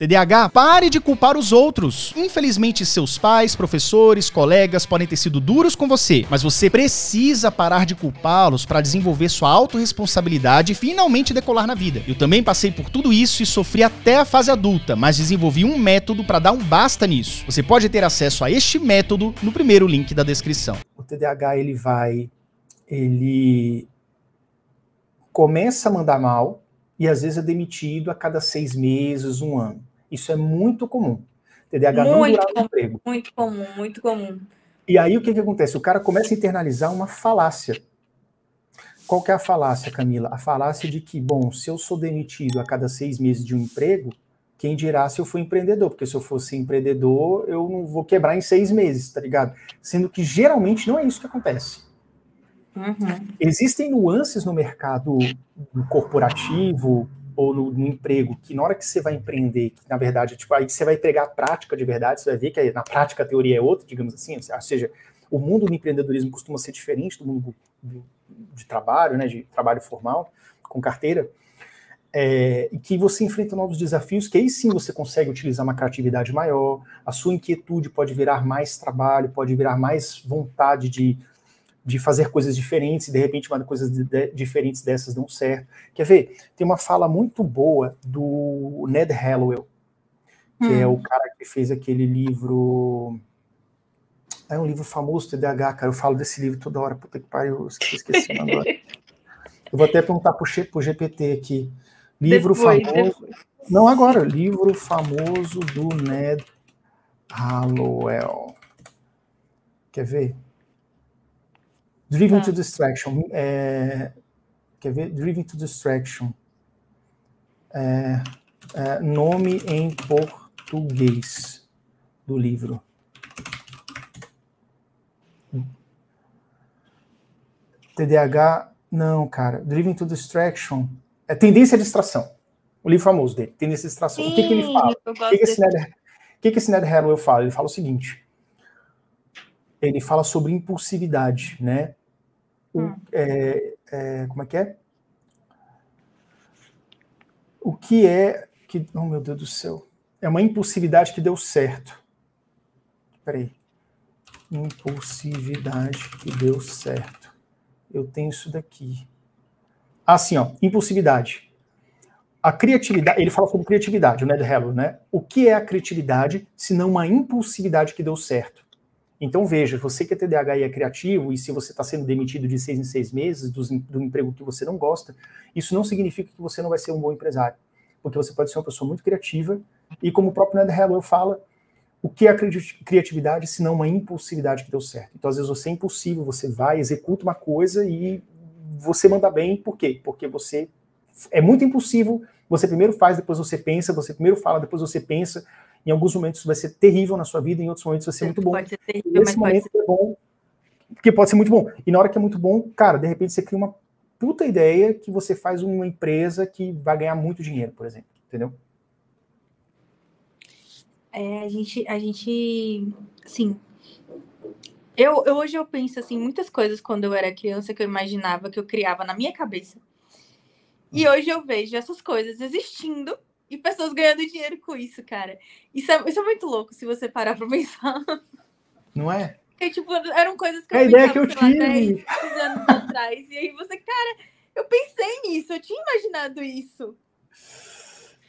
TDAH, pare de culpar os outros. Infelizmente, seus pais, professores, colegas podem ter sido duros com você, mas você precisa parar de culpá-los para desenvolver sua autorresponsabilidade e finalmente decolar na vida. Eu também passei por tudo isso e sofri até a fase adulta, mas desenvolvi um método para dar um basta nisso. Você pode ter acesso a este método no primeiro link da descrição. O TDAH, ele começa a mandar mal, e às vezes é demitido a cada 6 meses, 1 ano. Isso é muito comum. TDAH não durar no emprego. Muito comum, muito comum. E aí o que acontece? O cara começa a internalizar uma falácia. Qual que é a falácia, Camila? A falácia de que, bom, se eu sou demitido a cada 6 meses de um emprego, quem dirá se eu for empreendedor? Porque se eu fosse empreendedor, eu não vou quebrar em 6 meses, tá ligado? Sendo que geralmente não é isso que acontece. Uhum. Existem nuances no mercado corporativo ou no emprego, que na hora que você vai empreender, que na verdade, tipo, aí você vai pegar a prática de verdade, você vai ver que na prática a teoria é outra, digamos assim, ou seja, o mundo do empreendedorismo costuma ser diferente do mundo de trabalho, né, de trabalho formal, com carteira, e que você enfrenta novos desafios, que aí sim você consegue utilizar uma criatividade maior, a sua inquietude pode virar mais trabalho, pode virar mais vontade de fazer coisas diferentes, e de repente uma coisas diferentes dessas dão certo. Quer ver? Tem uma fala muito boa do Ned Hallowell, que é o cara que fez aquele livro... É um livro famoso, TDAH, cara, eu falo desse livro toda hora, puta que pariu, eu esqueci agora. Eu vou até perguntar pro GPT aqui. Livro famoso... Não agora, livro famoso do Ned Hallowell. Quer ver? Driven to Distraction. Quer ver? Driven to Distraction. Nome em português do livro. TDAH, não, cara. Driven to Distraction. É tendência à distração. O livro famoso dele, tendência à distração. O que ele fala? O que esse Ned Hallowell fala? Ele fala o seguinte. Ele fala sobre impulsividade, né? Como é que é? O que é que... Oh, meu Deus do céu. É uma impulsividade que deu certo. Peraí. Impulsividade que deu certo. Eu tenho isso daqui. Assim, ó. Impulsividade. A criatividade... Ele fala sobre criatividade, o Ned Hallowell, né? O que é a criatividade se não uma impulsividade que deu certo? Então veja, você que é TDAH e é criativo, e se você está sendo demitido de 6 em 6 meses do emprego que você não gosta, isso não significa que você não vai ser um bom empresário, porque você pode ser uma pessoa muito criativa, e como o próprio Ned Hallowell fala, o que é a criatividade se não uma impulsividade que deu certo? Então às vezes você é impulsivo, você vai, executa uma coisa e você manda bem, por quê? Porque você é muito impulsivo, você primeiro faz, depois você pensa, você primeiro fala, depois você pensa. Em alguns momentos vai ser terrível na sua vida, em outros momentos vai ser muito bom. Pode ser terrível, nesse momento é bom, porque pode ser muito bom. E na hora que é muito bom, cara, de repente você cria uma puta ideia que você faz uma empresa que vai ganhar muito dinheiro, por exemplo. Entendeu? A gente, assim... Hoje eu penso, assim, muitas coisas quando eu era criança que eu imaginava, que eu criava na minha cabeça. E hoje eu vejo essas coisas existindo e pessoas ganhando dinheiro com isso, cara. Isso é muito louco, se você parar pra pensar. Não é? Porque, tipo, eram coisas que eu pensava, ideia que eu sei lá, tive. 10 anos atrás. E aí você, cara, eu pensei nisso, eu tinha imaginado isso.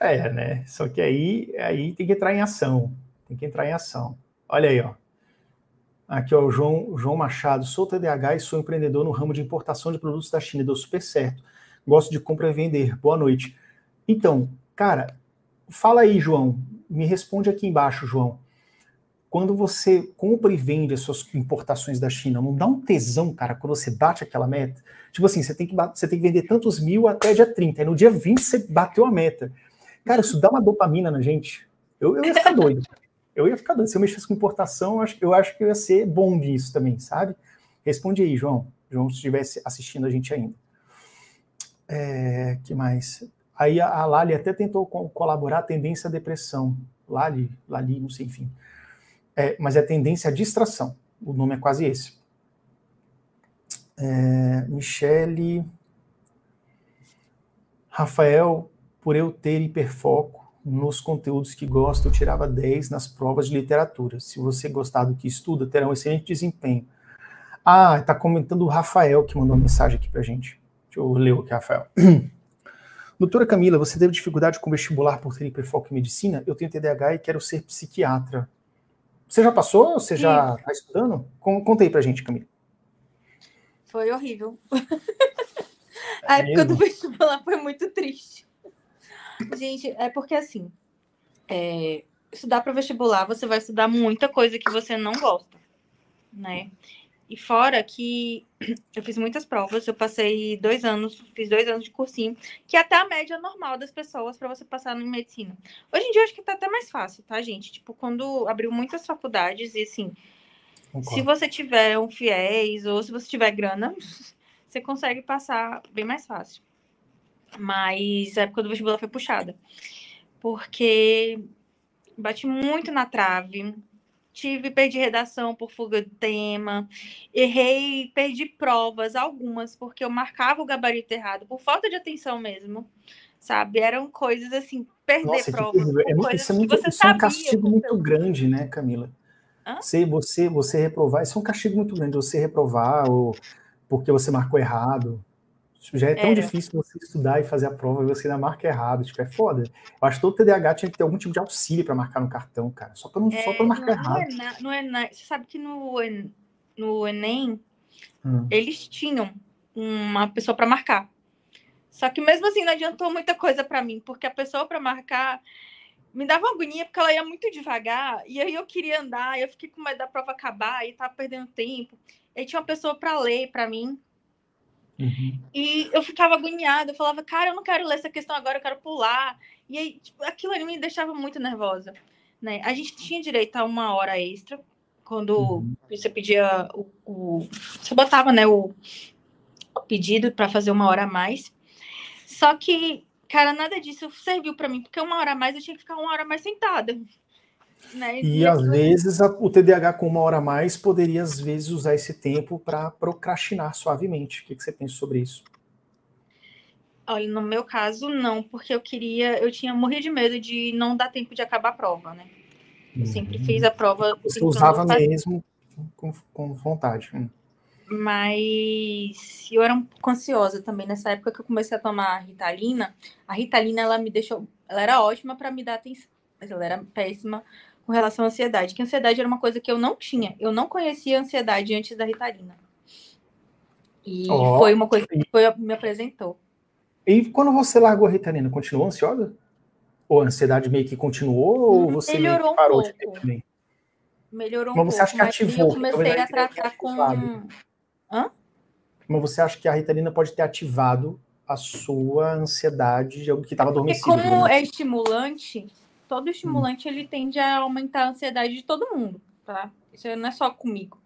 Né? Só que aí tem que entrar em ação. Tem que entrar em ação. Olha aí, ó. Aqui, ó, o João Machado. Sou TDAH e sou empreendedor no ramo de importação de produtos da China. Deu super certo. Gosto de compra e vender. Boa noite. Então, cara, fala aí, João. Me responde aqui embaixo, João. Quando você compra e vende as suas importações da China, não dá um tesão, cara, quando você bate aquela meta? Tipo assim, você tem que vender tantos mil até dia 30. Aí no dia 20 você bateu a meta. Cara, isso dá uma dopamina na gente. Eu ia ficar doido. Eu ia ficar doido. Se eu mexesse com importação, eu acho que eu ia ser bom disso também, sabe? Responde aí, João. João, se estivesse assistindo a gente ainda. Que mais? Aí a Lali até tentou colaborar a tendência à depressão. Lali, não sei, enfim. Mas é tendência à distração. O nome é quase esse. Michele. Rafael, por eu ter hiperfoco, nos conteúdos que gosto, eu tirava 10 nas provas de literatura. Se você gostar do que estuda, terá um excelente desempenho. Ah, tá comentando o Rafael, que mandou uma mensagem aqui pra gente. Deixa eu ler aqui, Rafael. Doutora Camila, você teve dificuldade com vestibular por ter hiperfoco em medicina? Eu tenho TDAH e quero ser psiquiatra. Você já passou? Você já está estudando? Conta aí pra gente, Camila. Foi horrível. A época do vestibular foi muito triste. Gente, é porque assim, estudar para vestibular, você vai estudar muita coisa que você não gosta, né? E fora que eu fiz muitas provas, eu passei 2 anos, fiz 2 anos de cursinho, que é até a média normal das pessoas para você passar em medicina. Hoje em dia, eu acho que tá até mais fácil, tá, gente? Tipo, quando abriu muitas faculdades, e assim, se você tiver um FIES ou se você tiver grana, você consegue passar bem mais fácil. Mas a época do vestibular foi puxada, porque bati muito na trave, perdi redação por fuga de tema, errei, perdi provas, algumas, porque eu marcava o gabarito errado, por falta de atenção mesmo, sabe? Eram coisas assim, perder provas, coisas que você sabia. Isso é um castigo muito grande, né, Camila? Você reprovar, isso é um castigo muito grande, você reprovar ou porque você marcou errado. Já é tão difícil você estudar e fazer a prova e você ainda marca errado, tipo, é foda. Eu acho que todo TDAH tinha que ter algum tipo de auxílio para marcar no cartão, cara, só para não marcar errado. Você sabe que no Enem, eles tinham uma pessoa para marcar. Só que mesmo assim não adiantou muita coisa para mim, porque a pessoa para marcar me dava agonia, porque ela ia muito devagar, e aí eu queria andar, e eu fiquei com medo da prova acabar, e tava perdendo tempo. E aí tinha uma pessoa para ler para mim. E eu ficava agoniada, eu falava, cara, eu não quero ler essa questão agora, eu quero pular. E aí, tipo, aquilo ali me deixava muito nervosa, né? A gente tinha direito a 1 hora extra, quando você pedia você botava, né, o pedido para fazer 1 hora a mais. Só que, cara, nada disso serviu para mim, porque 1 hora a mais eu tinha que ficar 1 hora mais sentada. Né? E às vezes o TDAH com 1 hora a mais poderia às vezes usar esse tempo para procrastinar suavemente. O que você pensa sobre isso? Olha, no meu caso não, porque eu tinha morrido de medo de não dar tempo de acabar a prova, né? Eu sempre fiz a prova. Você usava mesmo com vontade. Mas eu era um pouco ansiosa também nessa época que eu comecei a tomar a Ritalina. A Ritalina, ela me deixou, ela era ótima para me dar atenção, mas ela era péssima com relação à ansiedade, que a ansiedade era uma coisa que eu não tinha. Eu não conhecia a ansiedade antes da Ritalina. E foi uma coisa que me apresentou. E quando você largou a Ritalina, continuou ansiosa? Ou a ansiedade meio que continuou? Ou você melhorou meio que parou um pouco. de ter também? Melhorou Mas um você pouco. Acha que ativou? Eu comecei a tratar com... Mas você acha que a Ritalina pode ter ativado a sua ansiedade de algo que estava adormecido? Porque como é estimulante, todo estimulante ele tende a aumentar a ansiedade de todo mundo, tá? Isso não é só comigo.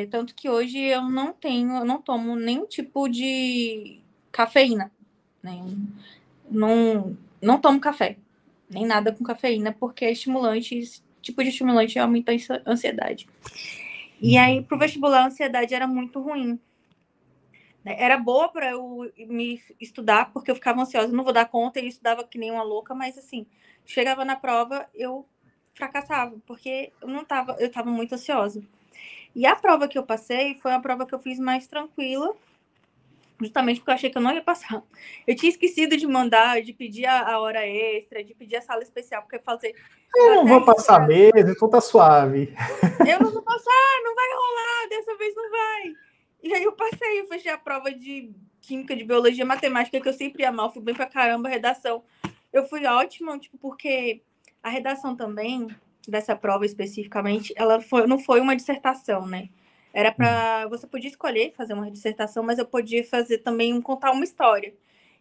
Tanto que hoje eu não tomo nenhum tipo de cafeína. Não tomo café. Nem nada com cafeína, porque esse tipo de estimulante aumenta a ansiedade. E aí, pro vestibular, a ansiedade era muito ruim. Era boa para eu me estudar, porque eu ficava ansiosa, não vou dar conta, e estudava que nem uma louca, mas assim, chegava na prova, eu fracassava, porque eu tava muito ansiosa. E a prova que eu passei foi uma prova que eu fiz mais tranquila, justamente porque eu achei que eu não ia passar. Eu tinha esquecido de pedir a hora extra, de pedir a sala especial, porque eu falei... Eu não vou passar mesmo, então tá suave. Eu não vou passar, não vai rolar, dessa vez não vai. E aí eu passei, eu fechei a prova de química, de biologia, matemática, que eu sempre ia mal, fui bem pra caramba, redação. Eu fui ótima, tipo, porque a redação também, dessa prova especificamente, não foi uma dissertação, né? Era pra... Você podia escolher fazer uma dissertação, mas eu podia fazer também, contar uma história.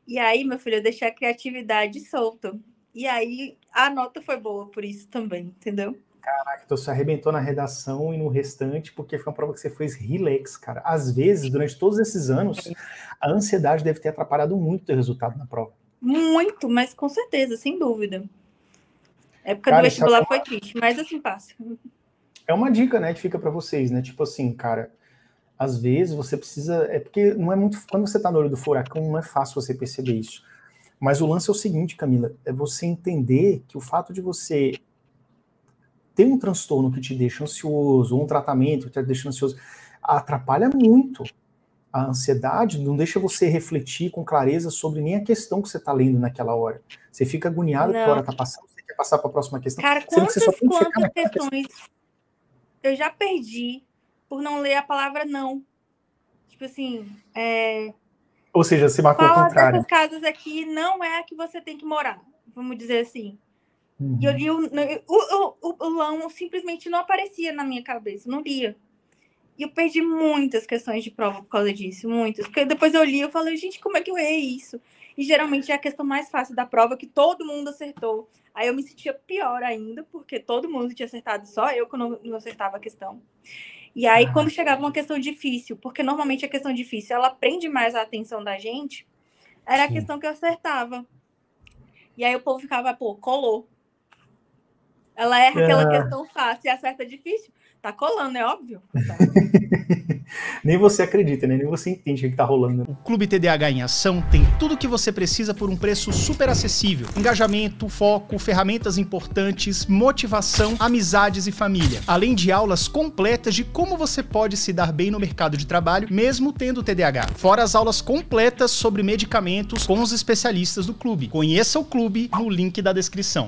E aí, meu filho, eu deixei a criatividade solta. E aí, a nota foi boa por isso também, entendeu? Caraca, então você arrebentou na redação e no restante, porque foi uma prova que você fez relax, cara. Às vezes, durante todos esses anos, a ansiedade deve ter atrapalhado muito o teu resultado na prova. Muito, mas com certeza, sem dúvida. A época do vestibular foi triste, mas assim passa. É uma dica, né, que fica para vocês, né? Tipo assim, cara, às vezes você precisa... É porque não é muito... Quando você tá no olho do furacão, não é fácil você perceber isso. Mas o lance é o seguinte, Camila, é você entender que o fato de você ter um transtorno que te deixa ansioso, ou um tratamento que te deixa ansioso, atrapalha muito. A ansiedade não deixa você refletir com clareza sobre nem a questão que você está lendo naquela hora. Você fica agoniado porque a hora está passando, você quer passar para a próxima questão. Cara, quantas questões eu já perdi por não ler a palavra não. Tipo assim, ou seja, você marcou o contrário. Essas casas aqui não é a que você tem que morar, vamos dizer assim. Uhum. E eu li o não simplesmente não aparecia na minha cabeça, não lia. E eu perdi muitas questões de prova por causa disso, muitas. Porque depois eu li, eu falei, gente, como é que eu errei isso? E geralmente é a questão mais fácil da prova, que todo mundo acertou. Aí eu me sentia pior ainda, porque todo mundo tinha acertado, só eu que não acertava a questão. E aí, quando chegava uma questão difícil, porque normalmente a questão difícil, ela prende mais a atenção da gente, era a questão que eu acertava. E aí o povo ficava, pô, colou. Ela erra aquela questão fácil e acerta difícil. Tá colando, é óbvio. Tá. Nem você acredita, né? Nem você entende o que tá rolando. O Clube TDAH em Ação tem tudo o que você precisa por um preço super acessível. Engajamento, foco, ferramentas importantes, motivação, amizades e família. Além de aulas completas de como você pode se dar bem no mercado de trabalho, mesmo tendo TDAH. Fora as aulas completas sobre medicamentos com os especialistas do clube. Conheça o clube no link da descrição.